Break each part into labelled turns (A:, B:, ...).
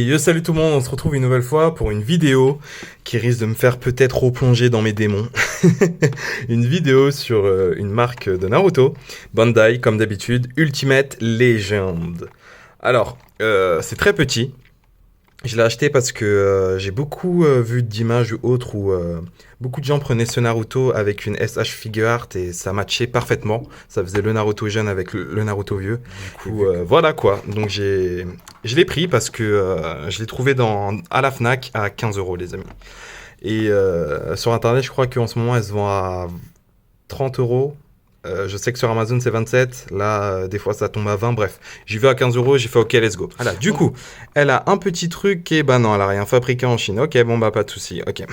A: Yo, salut tout le monde, on se retrouve une nouvelle fois pour une vidéo qui risque de me faire peut-être replonger dans mes démons. Une vidéo sur une marque de Naruto, Bandai, comme d'habitude, Ultimate Legend. Alors, c'est très petit. Je l'ai acheté parce que j'ai beaucoup vu d'images ou autres où beaucoup de gens prenaient ce Naruto avec une SH figure art et ça matchait parfaitement. Ça faisait le Naruto jeune avec le Naruto vieux. Du coup, voilà quoi. Donc je l'ai pris parce que je l'ai trouvé à la Fnac à 15 euros, les amis. Et sur internet, je crois qu'en ce moment, elle se vend à 30 euros. Je sais que sur Amazon c'est 27, là des fois ça tombe à 20, bref. J'y vais à 15 euros, j'ai fait ok, let's go. Voilà, du coup, elle a un petit truc et bah non, elle a rien fabriqué en Chine. Ok, bon bah pas de souci, ok.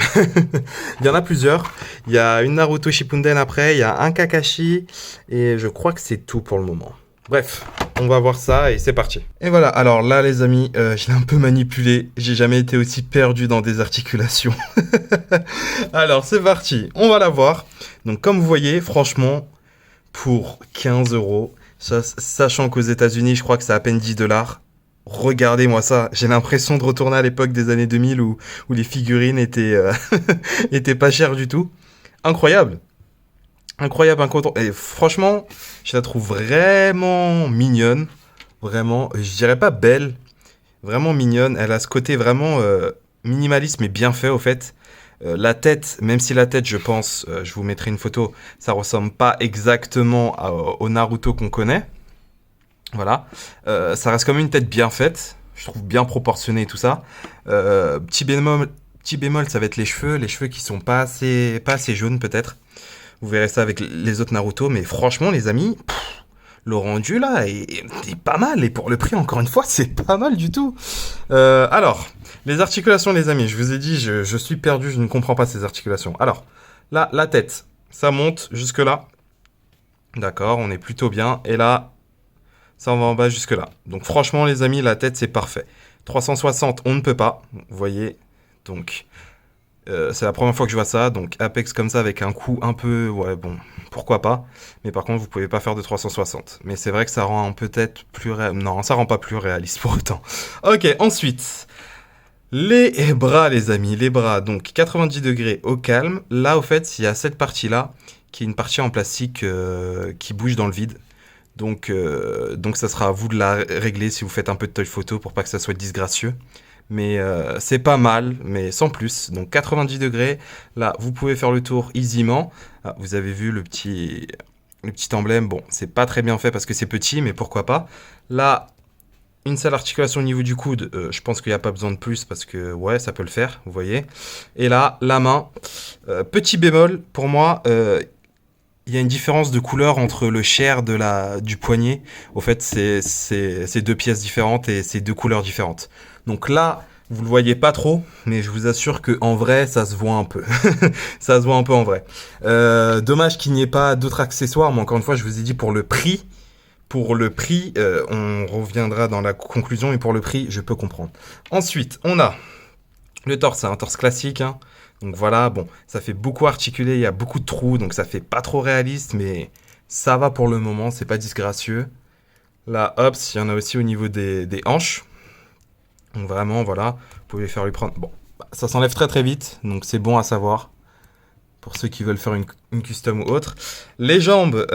A: Il y en a plusieurs. Il y a une Naruto Shippuden après, il y a un Kakashi et je crois que c'est tout pour le moment. Bref, on va voir ça et c'est parti. Et voilà, alors là les amis, je l'ai un peu manipulé. J'ai jamais été aussi perdu dans des articulations. Alors c'est parti, on va la voir. Donc comme vous voyez, franchement, pour 15 euros, sachant qu'aux États-Unis, je crois que c'est à peine 10 dollars. Regardez-moi ça, j'ai l'impression de retourner à l'époque des années 2000 où les figurines étaient pas chères du tout. Incroyable, incroyable, incontournable. Et franchement, je la trouve vraiment mignonne, vraiment, je dirais pas belle, vraiment mignonne. Elle a ce côté vraiment minimaliste mais bien fait au fait. La tête, même si la tête, je pense, je vous mettrai une photo, ça ressemble pas exactement au Naruto qu'on connaît. Voilà. Ça reste comme une tête bien faite, je trouve bien proportionnée et tout ça. Petit bémol, ça va être les cheveux qui sont pas assez jaunes peut-être. Vous verrez ça avec les autres Naruto, mais franchement les amis, le rendu là est pas mal, et pour le prix encore une fois, c'est pas mal du tout. Alors... Les articulations, les amis, je vous ai dit, je suis perdu, je ne comprends pas ces articulations. Alors, là, la tête, ça monte jusque là. D'accord, on est plutôt bien. Et là, ça va en bas jusque là. Donc franchement, les amis, la tête, c'est parfait. 360, on ne peut pas, vous voyez. Donc, c'est la première fois que je vois ça. Donc, Apex comme ça, avec un coup un peu... Ouais, bon, pourquoi pas. Mais par contre, vous pouvez pas faire de 360. Mais c'est vrai que ça rend peut-être plus... Non, ça rend pas plus réaliste pour autant. Ok, ensuite... Les bras, les amis, les bras, donc 90 degrés au calme. Là, au fait, il y a cette partie-là, qui est une partie en plastique qui bouge dans le vide. Donc, ça sera à vous de la régler si vous faites un peu de toy photo pour pas que ça soit disgracieux. Mais c'est pas mal, mais sans plus. Donc 90 degrés, là, vous pouvez faire le tour aisément. Ah, vous avez vu le petit emblème. Bon, c'est pas très bien fait parce que c'est petit, mais pourquoi pas. Là... Une seule articulation au niveau du coude, je pense qu'il n'y a pas besoin de plus parce que ouais, ça peut le faire, vous voyez. Et là, la main, petit bémol, pour moi, il y a une différence de couleur entre le chair du poignet. Au fait, c'est deux pièces différentes et c'est deux couleurs différentes. Donc là, vous le voyez pas trop, mais je vous assure qu'en vrai, ça se voit un peu. Ça se voit un peu en vrai. Dommage qu'il n'y ait pas d'autres accessoires, mais encore une fois, je vous ai dit pour le prix. Pour le prix, on reviendra dans la conclusion, et pour le prix, je peux comprendre. Ensuite, on a le torse, c'est un torse classique, hein. Donc voilà, bon, ça fait beaucoup articulé, il y a beaucoup de trous, donc ça fait pas trop réaliste, mais ça va pour le moment, c'est pas disgracieux. Là, hop, il y en a aussi au niveau des hanches. Donc vraiment, voilà, vous pouvez faire lui prendre... Bon, ça s'enlève très très vite, donc c'est bon à savoir. Pour ceux qui veulent faire une custom ou autre. Les jambes,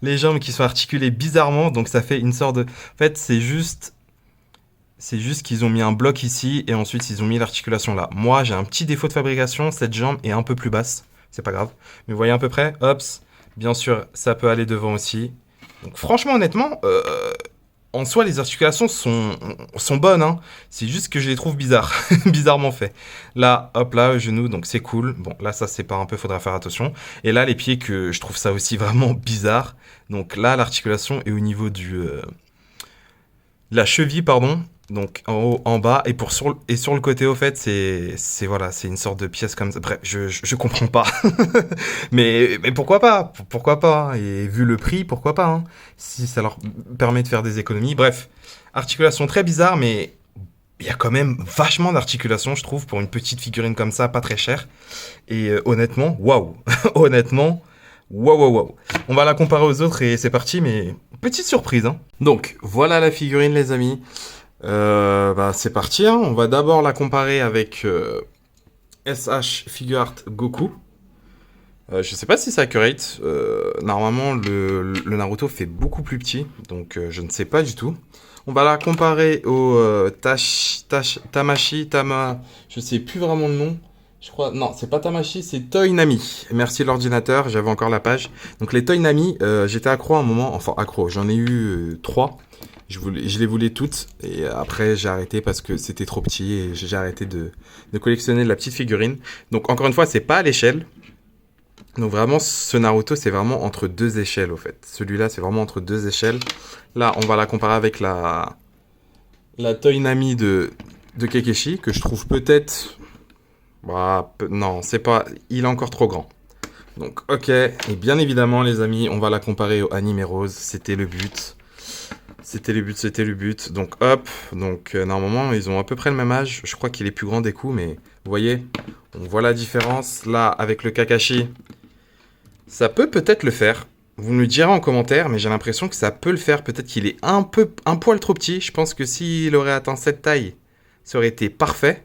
A: les jambes qui sont articulées bizarrement, donc ça fait une sorte de... En fait, c'est juste qu'ils ont mis un bloc ici, et ensuite ils ont mis l'articulation là. Moi, j'ai un petit défaut de fabrication, cette jambe est un peu plus basse, c'est pas grave. Mais vous voyez à peu près, hop, bien sûr, ça peut aller devant aussi. Donc franchement, honnêtement... En soi, les articulations sont bonnes, hein. C'est juste que je les trouve bizarres, bizarrement fait. Là, hop, là, genou, donc c'est cool. Bon, là, ça sépare un peu, faudra faire attention. Et là, les pieds, que je trouve ça aussi vraiment bizarre. Donc là, l'articulation est au niveau de la cheville, pardon. Donc en haut, en bas, et sur le côté, au fait, c'est voilà, c'est une sorte de pièce comme ça. Bref, je comprends pas. mais pourquoi pas? Pourquoi pas, hein. Et vu le prix, pourquoi pas, hein, si ça leur permet de faire des économies. Bref, articulation très bizarre, mais il y a quand même vachement d'articulation, je trouve, pour une petite figurine comme ça, pas très chère. Et honnêtement, waouh. Honnêtement, waouh. On va la comparer aux autres et c'est parti, mais petite surprise, hein. Donc, voilà la figurine, les amis. C'est parti, hein. On va d'abord la comparer avec SH Figuart Goku. Je sais pas si c'est accurate. Normalement, le Naruto fait beaucoup plus petit, donc je ne sais pas du tout. On va la comparer au Tamashi, je sais plus vraiment le nom. Je crois, non, c'est pas Tamashi, c'est Toynami. Merci l'ordinateur, j'avais encore la page. Donc les Toynami, j'étais accro à un moment, enfin accro, j'en ai eu 3. Je les voulais toutes et après j'ai arrêté parce que c'était trop petit et j'ai arrêté de collectionner la petite figurine. Donc encore une fois, c'est pas à l'échelle. Donc vraiment, ce Naruto, c'est vraiment entre deux échelles, au fait. Celui-là, c'est vraiment entre deux échelles. Là, on va la comparer avec la Toynami de Kekeshi, que je trouve peut-être... non, c'est pas... Il est encore trop grand. Donc, ok. Et bien évidemment, les amis, on va la comparer au Anime Rose. C'était le but. C'était le but. Donc, hop. Donc, normalement, ils ont à peu près le même âge. Je crois qu'il est plus grand des coups, mais vous voyez, on voit la différence. Là, avec le Kakashi... Ça peut peut-être le faire. Vous me le direz en commentaire, mais j'ai l'impression que ça peut le faire. Peut-être qu'il est un poil trop petit. Je pense que s'il aurait atteint cette taille, ça aurait été parfait.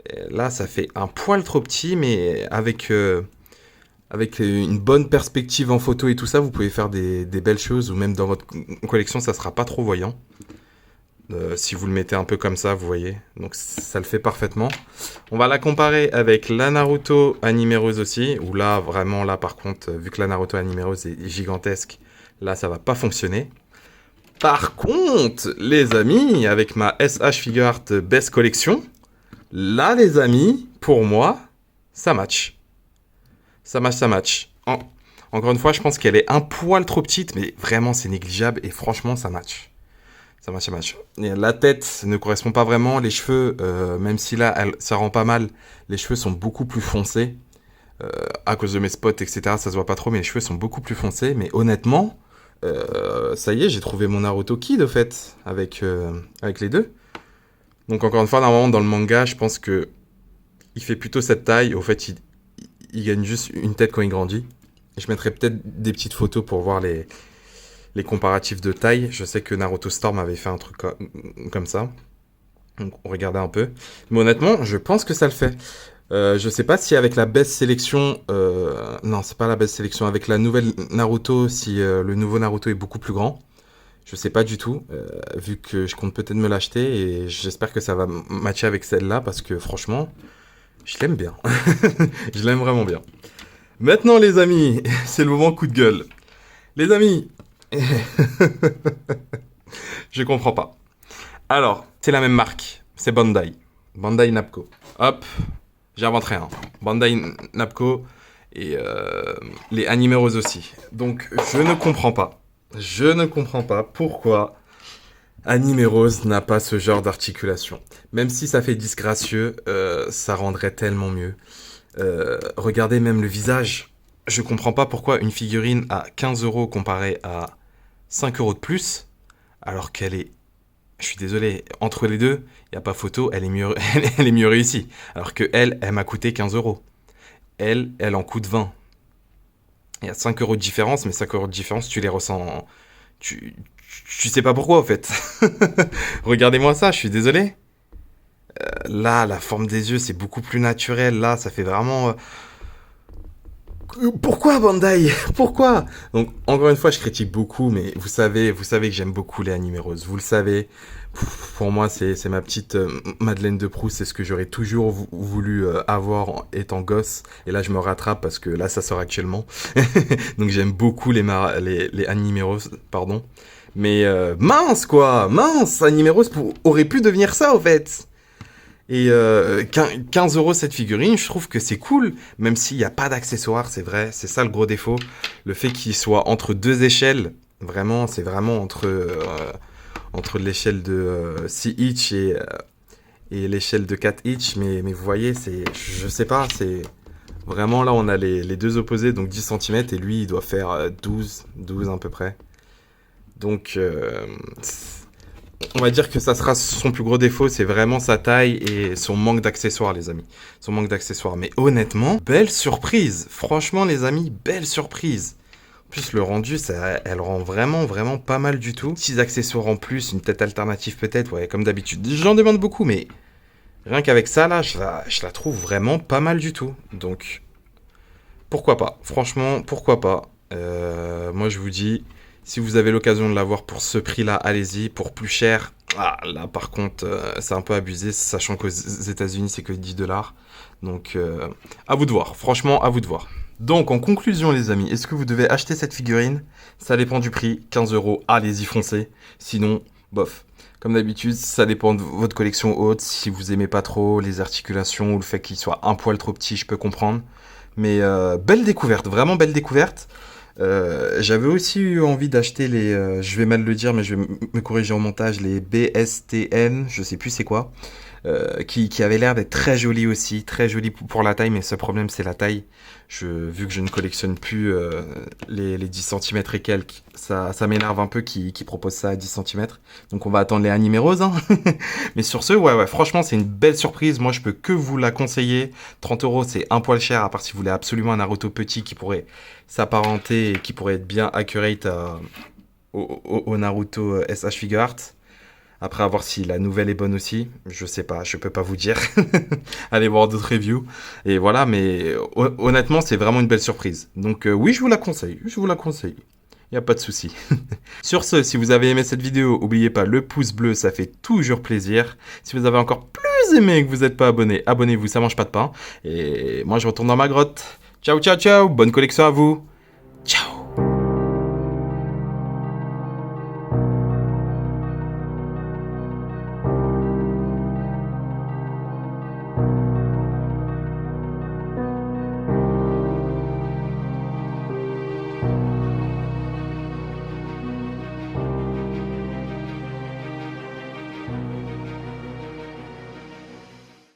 A: Et là, ça fait un poil trop petit, mais avec une bonne perspective en photo et tout ça, vous pouvez faire des belles choses. Ou même dans votre collection, ça sera pas trop voyant. Si vous le mettez un peu comme ça, vous voyez. Donc ça le fait parfaitement. On va la comparer avec la Naruto Anime Rose aussi. Où là, vraiment, là par contre, vu que la Naruto Anime Rose est gigantesque, là ça va pas fonctionner. Par contre, les amis, avec ma SH Figuart Best Collection, là les amis, pour moi, ça match. Ça match. Encore une fois, je pense qu'elle est un poil trop petite, mais vraiment c'est négligeable et franchement ça match. Ça match. Et la tête ne correspond pas vraiment. Les cheveux, même si là, ça rend pas mal, les cheveux sont beaucoup plus foncés. À cause de mes spots, etc. Ça se voit pas trop, mais les cheveux sont beaucoup plus foncés. Mais honnêtement, ça y est, j'ai trouvé mon Naruto Kid, au fait, avec les deux. Donc encore une fois, normalement, dans le manga, je pense que il fait plutôt cette taille. Au fait, il gagne juste une tête quand il grandit. Et je mettrai peut-être des petites photos pour voir les comparatifs de taille. Je sais que Naruto Storm avait fait un truc comme ça. Donc on regardait un peu. Mais honnêtement, je pense que ça le fait. Je sais pas si avec la best sélection... non, c'est pas la best sélection. Avec la nouvelle Naruto, si le nouveau Naruto est beaucoup plus grand. Je sais pas du tout. Vu que je compte peut-être me l'acheter. Et j'espère que ça va matcher avec celle-là. Parce que franchement, je l'aime bien. Je l'aime vraiment bien. Maintenant les amis, c'est le moment coup de gueule. Les amis... Je comprends pas. Alors, c'est la même marque. C'est Bandai. Bandai Namco. Hop, j'inventerai un. Bandai Namco et les Anime Rose aussi. Donc, je ne comprends pas. Je ne comprends pas pourquoi Anime Rose n'a pas ce genre d'articulation. Même si ça fait disgracieux, ça rendrait tellement mieux. Regardez même le visage. Je comprends pas pourquoi une figurine à 15 € comparée à 5 € de plus, alors qu'elle est... Je suis désolé, entre les deux, il n'y a pas photo, elle est mieux, elle est mieux réussie. Alors que elle m'a coûté 15 €. Elle en coûte 20. Il y a 5 € de différence, mais 5 € de différence, tu les ressens... Tu sais pas pourquoi, en fait. Regardez-moi ça, je suis désolé. Là, la forme des yeux, c'est beaucoup plus naturel. Là, ça fait vraiment... Pourquoi Bandai? Pourquoi? Donc encore une fois, je critique beaucoup, mais vous savez que j'aime beaucoup les Anime Rose. Vous le savez. Pour moi, c'est ma petite Madeleine de Proust. C'est ce que j'aurais toujours voulu avoir étant gosse. Et là, je me rattrape parce que là, ça sort actuellement. Donc j'aime beaucoup les Anime Rose, pardon. Mais mince quoi, mince, Anime Rose aurait pu devenir ça au fait. Et 15 € cette figurine, je trouve que c'est cool, même s'il n'y a pas d'accessoires, c'est vrai, c'est ça le gros défaut. Le fait qu'il soit entre deux échelles, vraiment, c'est vraiment entre l'échelle de 6 inch et l'échelle de 4 inch, mais vous voyez, je sais pas, c'est vraiment là on a les deux opposés, donc 10 cm, et lui il doit faire 12 à peu près. Donc... on va dire que ça sera son plus gros défaut, c'est vraiment sa taille et son manque d'accessoires, les amis. Son manque d'accessoires. Mais honnêtement, belle surprise. Franchement, les amis, belle surprise. Plus le rendu, ça, elle rend vraiment pas mal du tout. 6 accessoires en plus, une tête alternative peut-être, ouais, comme d'habitude. J'en demande beaucoup, mais rien qu'avec ça, là, je la trouve vraiment pas mal du tout. Donc, pourquoi pas? Franchement, pourquoi pas? Moi, je vous dis, si vous avez l'occasion de l'avoir pour ce prix-là, allez-y. Pour plus cher, ah, là, par contre, c'est un peu abusé, sachant qu'aux États-Unis, c'est que 10 dollars. Donc, à vous de voir. Franchement, à vous de voir. Donc, en conclusion, les amis, est-ce que vous devez acheter cette figurine? Ça dépend du prix. 15 euros, allez-y, foncez. Sinon, bof. Comme d'habitude, ça dépend de votre collection haute. Si vous aimez pas trop les articulations ou le fait qu'il soit un poil trop petit, je peux comprendre. Mais belle découverte, vraiment belle découverte. J'avais aussi eu envie d'acheter les, je vais mal le dire, mais je vais me corriger au montage, les BSTN, je sais plus c'est quoi, qui avaient l'air d'être très jolis aussi, très jolis pour la taille, mais ce problème c'est la taille. Vu que je ne collectionne plus les 10 centimètres et quelques, ça m'énerve un peu qu'ils proposent ça à 10 centimètres. Donc on va attendre les animés roses. Hein. Mais sur ce, ouais, franchement c'est une belle surprise. Moi je peux que vous la conseiller. 30 euros c'est un poil cher, à part si vous voulez absolument un Naruto petit qui pourrait s'apparenter et qui pourrait être bien accurate au Naruto SH Figure Art. Après, à voir si la nouvelle est bonne aussi. Je sais pas, je peux pas vous dire. Allez voir d'autres reviews. Et voilà, mais honnêtement, c'est vraiment une belle surprise. Donc oui, je vous la conseille. Je vous la conseille. Il n'y a pas de souci. Sur ce, si vous avez aimé cette vidéo, n'oubliez pas le pouce bleu, ça fait toujours plaisir. Si vous avez encore plus aimé et que vous n'êtes pas abonné, abonnez-vous, ça mange pas de pain. Et moi, je retourne dans ma grotte. Ciao, ciao, ciao. Bonne collection à vous. Ciao.